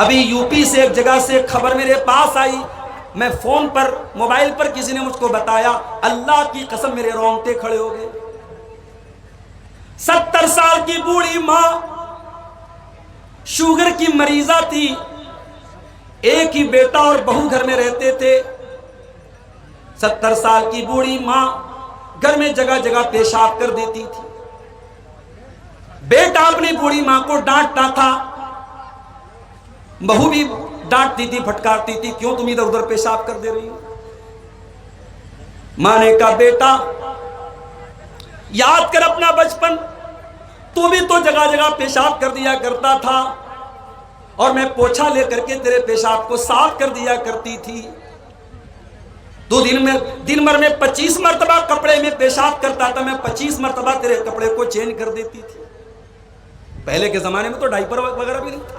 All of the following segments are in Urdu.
ابھی یوپی سے ایک جگہ سے خبر میرے پاس آئی، میں فون پر موبائل پر کسی نے مجھ کو بتایا، اللہ کی قسم میرے رونگٹے کھڑے ہو گئے۔ 70 سال کی بوڑھی ماں، شوگر کی مریضہ تھی، ایک ہی بیٹا اور بہو گھر میں رہتے تھے۔ 70 سال کی بوڑھی ماں گھر میں جگہ جگہ پیشاب کر دیتی تھی۔ بیٹا اپنی بوڑھی ماں کو ڈانٹتا تھا، بہو بھی ڈانٹتی تھی، پھٹکارتی تھی، کیوں تم ادھر ادھر پیشاب کر دے رہی ہو؟ ماں نے کہا بیٹا یاد کر اپنا بچپن، تو بھی تو جگہ جگہ پیشاب کر دیا کرتا تھا اور میں پوچھا لے کر کے تیرے پیشاب کو صاف کر دیا کرتی تھی۔ تو دن بھر میں 25 مرتبہ کپڑے میں پیشاب کرتا تھا، میں 25 مرتبہ تیرے کپڑے کو چینج کر دیتی تھی۔ پہلے کے زمانے میں تو ڈائپر وغیرہ بھی نہیں تھا،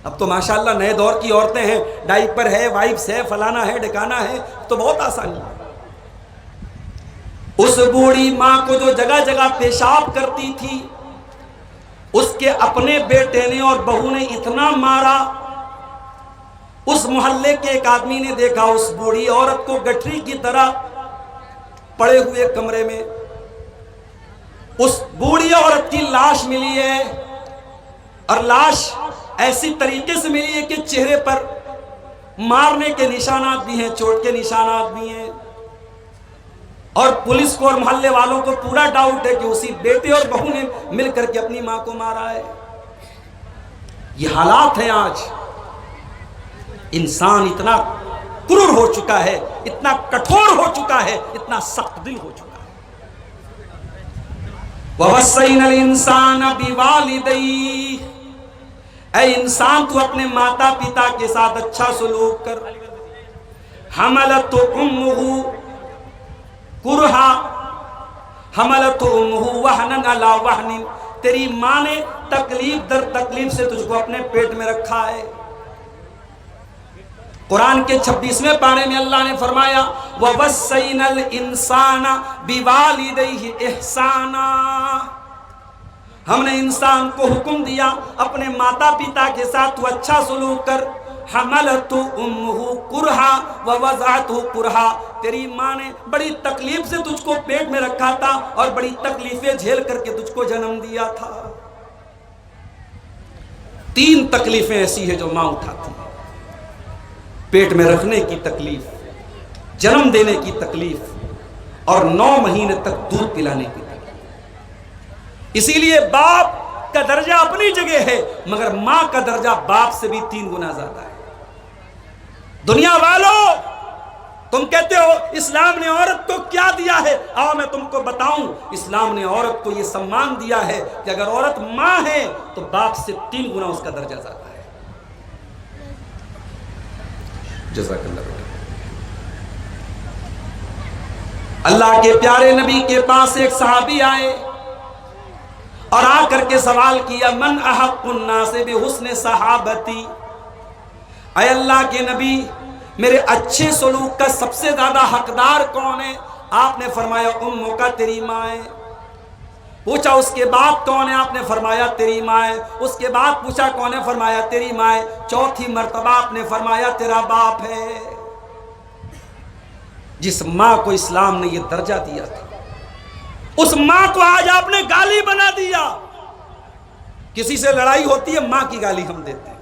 اب تو ماشاءاللہ نئے دور کی عورتیں ہیں، ڈائپر ہے، وائپس ہے، فلانا ہے، ڈکانا ہے، تو بہت آسانی ہے۔ اس بوڑھی ماں کو جو جگہ جگہ پیشاب کرتی تھی، اس کے اپنے بیٹے نے اور بہو نے اتنا مارا، اس محلے کے ایک آدمی نے دیکھا اس بوڑھی عورت کو گٹھری کی طرح پڑے ہوئے کمرے میں۔ اس بوڑھی عورت کی لاش ملی ہے، اور لاش ایسی طریقے سے ملی ہے کہ چہرے پر مارنے کے نشانات بھی ہیں، چوٹ کے نشانات بھی ہیں، اور پولیس کو اور محلے والوں کو پورا ڈاؤٹ ہے کہ اسی بیٹے اور بہو نے مل کر کے اپنی ماں کو مارا ہے۔ یہ حالات ہیں آج۔ انسان اتنا کرور ہو چکا ہے، اتنا کٹھور ہو چکا ہے، اتنا سخت دل ہو چکا ہے۔ وَوَصَّيْنَا الْإِنسَانَ بِوَالِدَيْهِ، اے انسان تو اپنے ماتا پتا کے ساتھ اچھا سلوک کر۔ حَمَلَتْهُ أُمُّهُ کرہا، حملت امہ وہنن علی وہن، تیری ماں نے تکلیف در تکلیف سے تجھ کو اپنے پیٹ میں رکھا ہے۔ قرآن کے 26ویں پارے میں اللہ نے فرمایا وَوَصَّيْنَا الْإِنسَانَ بِوَالِدَيْهِ إِحْسَانًا، ہم نے انسان کو حکم دیا اپنے ماتا پتا کے ساتھ تو اچھا سلوک کر۔ حملت امہ کرہا ووضعتہ کرہا، تیری ماں نے بڑی تکلیف سے تجھ کو پیٹ میں رکھا تھا اور بڑی تکلیفیں جھیل کر کے تجھ کو جنم دیا تھا۔ 3 تکلیفیں ایسی ہیں جو ماں اٹھاتی ہے، پیٹ میں رکھنے کی تکلیف، جنم دینے کی تکلیف، اور 9 مہینے تک دودھ پلانے کی تکلیف۔ اسی لیے باپ کا درجہ اپنی جگہ ہے، مگر ماں کا درجہ باپ سے بھی 3 گنا زیادہ ہے۔ دنیا والوں، تم کہتے ہو اسلام نے عورت کو کیا دیا ہے، آؤ میں تم کو بتاؤں۔ اسلام نے عورت کو یہ سمان دیا ہے کہ اگر عورت ماں ہے تو باپ سے 3 گنا اس کا درجہ زیادہ ہے۔ جزاک اللہ بیٹا۔ اللہ کے پیارے نبی کے پاس ایک صحابی آئے اور آ کر کے سوال کیا من احق الناس بحسن صحابتی، اے اللہ کے نبی میرے اچھے سلوک کا سب سے زیادہ حقدار کون ہے؟ آپ نے فرمایا اموں کا، تیری ماں ہے۔ پوچھا اس کے بعد کون ہے؟ آپ نے فرمایا تیری ماں ہے۔ اس کے بعد پوچھا کون ہے؟ فرمایا تیری ماں ہے۔ چوتھی مرتبہ آپ نے فرمایا تیرا باپ ہے۔ جس ماں کو اسلام نے یہ درجہ دیا تھا، اس ماں کو آج آپ نے گالی بنا دیا۔ کسی سے لڑائی ہوتی ہے، ماں کی گالی ہم دیتے ہیں۔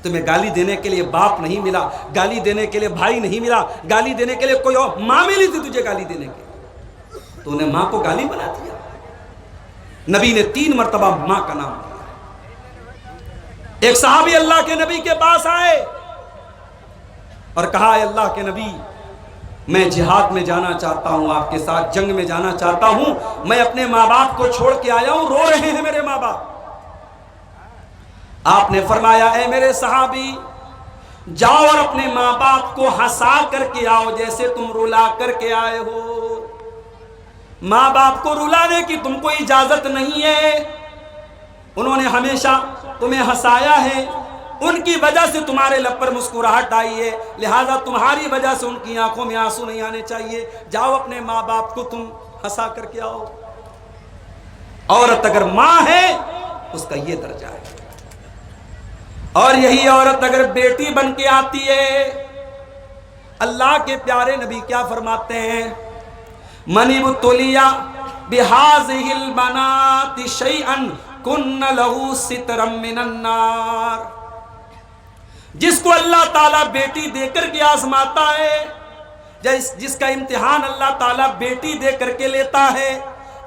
تمہیں گالی دینے کے لیے باپ نہیں ملا، گالی دینے کے لیے بھائی نہیں ملا، گالی دینے کے لیے کوئی اور ماں ملی تھی تجھے گالی دینے کے لیے، تو انہیں ماں کو گالی بنا دیا۔ نبی نے 3 مرتبہ ماں کا نام لیا۔ ایک صحابی اللہ کے نبی کے پاس آئے اور کہا اے اللہ کے نبی میں جہاد میں جانا چاہتا ہوں، آپ کے ساتھ جنگ میں جانا چاہتا ہوں، میں اپنے ماں باپ کو چھوڑ کے آیا ہوں، رو رہے ہیں میرے ماں باپ۔ آپ نے فرمایا اے میرے صحابی جاؤ اور اپنے ماں باپ کو ہنسا کر کے آؤ جیسے تم رلا کر کے آئے ہو۔ ماں باپ کو رلانے کی تم کو اجازت نہیں ہے، انہوں نے ہمیشہ تمہیں ہنسایا ہے، ان کی وجہ سے تمہارے لب پر مسکراہٹ آئی ہے، لہذا تمہاری وجہ سے ان کی آنکھوں میں آنسو نہیں آنے چاہیے، جاؤ اپنے ماں باپ کو تم ہنسا کر کے آؤ۔ عورت اگر ماں ہے اس کا یہ درجہ ہے۔ اور یہی عورت اگر بیٹی بن کے آتی ہے، اللہ کے پیارے نبی کیا فرماتے ہیں؟ من ابتلي بهذه البنات شيئا كن له سترا من النار، جس کو اللہ تعالیٰ بیٹی دے کر کے آزماتا ہے، جس کا امتحان اللہ تعالیٰ بیٹی دے کر کے لیتا ہے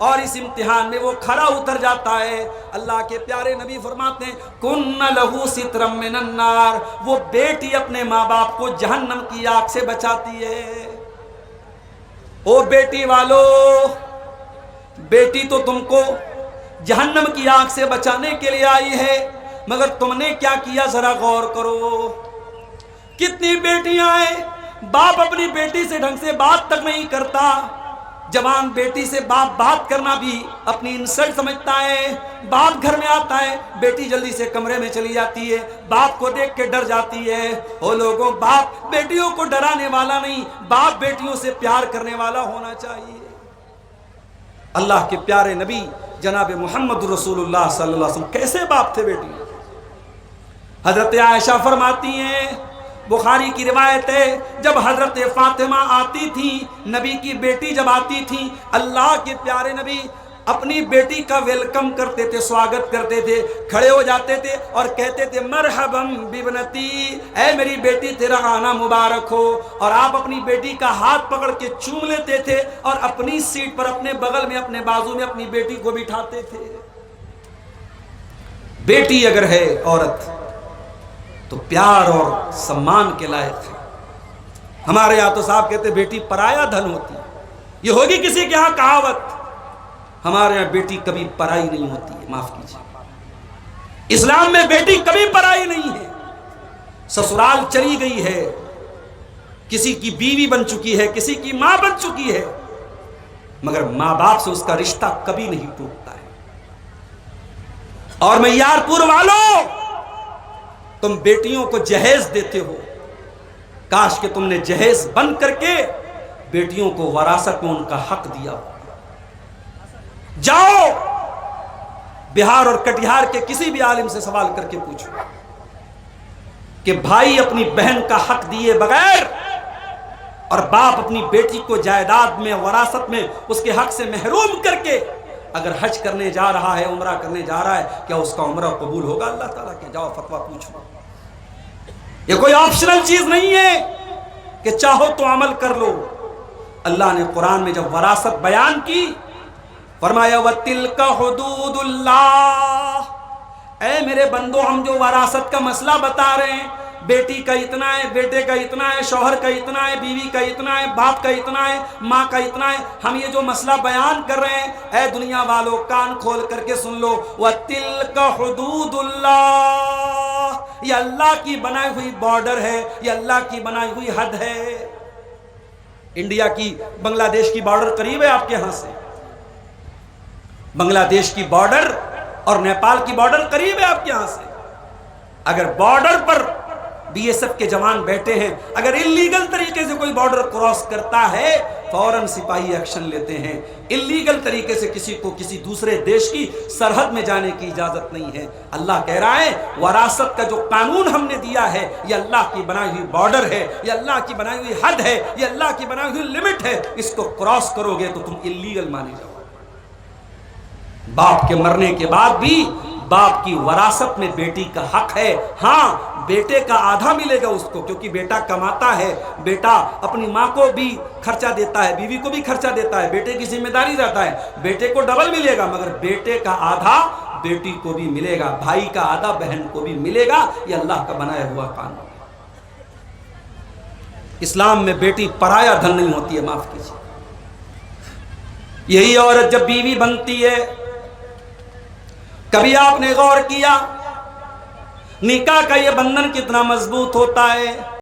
اور اس امتحان میں وہ کھرا اتر جاتا ہے، اللہ کے پیارے نبی فرماتے ہیں کن لہو سترم من النار، وہ بیٹی اپنے ماں باپ کو جہنم کی آگ سے بچاتی ہے۔ او بیٹی والو، بیٹی تو تم کو جہنم کی آگ سے بچانے کے لیے آئی ہے، مگر تم نے کیا کیا ذرا غور کرو۔ کتنی بیٹیاں ہیں، باپ اپنی بیٹی سے ڈھنگ سے بات تک نہیں کرتا، جوان بیٹی سے باپ بات کرنا بھی اپنی انسلٹ سمجھتا ہے، باپ گھر میں آتا ہے بیٹی جلدی سے کمرے میں چلی جاتی ہے، باپ کو دیکھ کے ڈر جاتی ہے۔ او لوگوں، باپ بیٹیوں کو ڈرانے والا نہیں، باپ بیٹیوں سے پیار کرنے والا ہونا چاہیے۔ اللہ کے پیارے نبی جناب محمد رسول اللہ صلی اللہ علیہ وسلم کیسے باپ تھے بیٹی؟ حضرت عائشہ فرماتی ہیں، بخاری کی روایت ہے، جب حضرت فاطمہ آتی تھی، نبی کی بیٹی جب آتی تھی، اللہ کے پیارے نبی اپنی بیٹی کا ویلکم کرتے تھے، سواگت کرتے تھے، کھڑے ہو جاتے تھے اور کہتے تھے مرحبا ببنتی، اے میری بیٹی تیرا آنا مبارک ہو، اور آپ اپنی بیٹی کا ہاتھ پکڑ کے چوم لیتے تھے اور اپنی سیٹ پر اپنے بغل میں اپنے بازو میں اپنی بیٹی کو بٹھاتے تھے۔ بیٹی اگر ہے عورت تو پیار اور سمان کے لائق ہے۔ ہمارے یہاں تو صاحب کہتے بیٹی پرایا دھن ہوتی ہے، یہ ہوگی کسی کے ہاں کہاوت، ہمارے یہاں بیٹی کبھی پرائی نہیں ہوتی ہے، معاف کیجیے، اسلام میں بیٹی کبھی پرائی نہیں ہے۔ سسرال چلی گئی ہے، کسی کی بیوی بن چکی ہے، کسی کی ماں بن چکی ہے، مگر ماں باپ سے اس کا رشتہ کبھی نہیں ٹوٹتا ہے۔ اور میار پور والوں، تم بیٹیوں کو جہیز دیتے ہو، کاش کہ تم نے جہیز بن کر کے بیٹیوں کو وراثت میں ان کا حق دیا ہو۔ جاؤ بہار اور کٹیہار کے کسی بھی عالم سے سوال کر کے پوچھو کہ بھائی اپنی بہن کا حق دیے بغیر اور باپ اپنی بیٹی کو جائیداد میں وراثت میں اس کے حق سے محروم کر کے اگر حج کرنے جا رہا ہے، عمرہ کرنے جا رہا ہے، کیا اس کا عمرہ قبول ہوگا اللہ تعالیٰ کے؟ جاؤ فتویٰ پوچھو۔ یہ کوئی آپشنل چیز نہیں ہے کہ چاہو تو عمل کر لو۔ اللہ نے قرآن میں جب وراثت بیان کی فرمایا وَتِلْكَ حُدُودُ اللَّهِ، اے میرے بندو ہم جو وراثت کا مسئلہ بتا رہے ہیں، بیٹی کا اتنا ہے، بیٹے کا اتنا ہے، شوہر کا اتنا ہے، بیوی کا اتنا ہے، باپ کا اتنا ہے، ماں کا اتنا ہے، ہم یہ جو مسئلہ بیان کر رہے ہیں، اے دنیا والوں کان کھول کر کے سن لو، وَتِلْكَ حُدُودُ اللَّهِ، یہ اللہ کی بنائی ہوئی بارڈر ہے، یہ اللہ کی بنائی ہوئی حد ہے۔ انڈیا کی بنگلہ دیش کی بارڈر قریب ہے آپ کے ہاں سے، بنگلہ دیش کی بارڈر اور نیپال کی بارڈر قریب ہے آپ کے یہاں سے۔ اگر بارڈر پر بی ایس ایف کے جوان بیٹھے ہیں، اگر اللیگل طریقے سے کوئی بارڈر کراس کرتا ہے فوراً سپاہی ایکشن لیتے ہیں۔ اللیگل طریقے سے کسی کو کسی دوسرے دیش کی سرحد میں جانے کی اجازت نہیں ہے۔ اللہ کہہ رہا ہے وراثت کا جو قانون ہم نے دیا ہے یہ اللہ کی بنائی ہوئی بارڈر ہے، یہ اللہ کی بنائی ہوئی حد ہے، یہ اللہ کی بنائی ہوئی لمٹ ہے، اس کو کراس کرو گے تو تم اللیگل مانے جاؤ۔ باپ کے مرنے کے بعد بھی باپ کی وراثت میں بیٹی کا حق ہے۔ ہاں بیٹے کا آدھا ملے گا اس کو، کیونکہ بیٹا کماتا ہے، بیٹا اپنی ماں کو بھی خرچہ دیتا ہے، بیوی کو بھی خرچہ دیتا ہے، بیٹے کی ذمہ داری رہتا ہے، بیٹے کو ڈبل ملے گا، مگر بیٹے کا آدھا بیٹی کو بھی ملے گا، بھائی کا آدھا بہن کو بھی ملے گا۔ یہ اللہ کا بنایا ہوا قانون۔ اسلام میں بیٹی پرایا دھن نہیں ہوتی ہے، معاف کیجیے۔ یہی عورت جب بیوی بنتی ہے، کبھی آپ نے غور کیا نکاح کا یہ بندھن کتنا مضبوط ہوتا ہے؟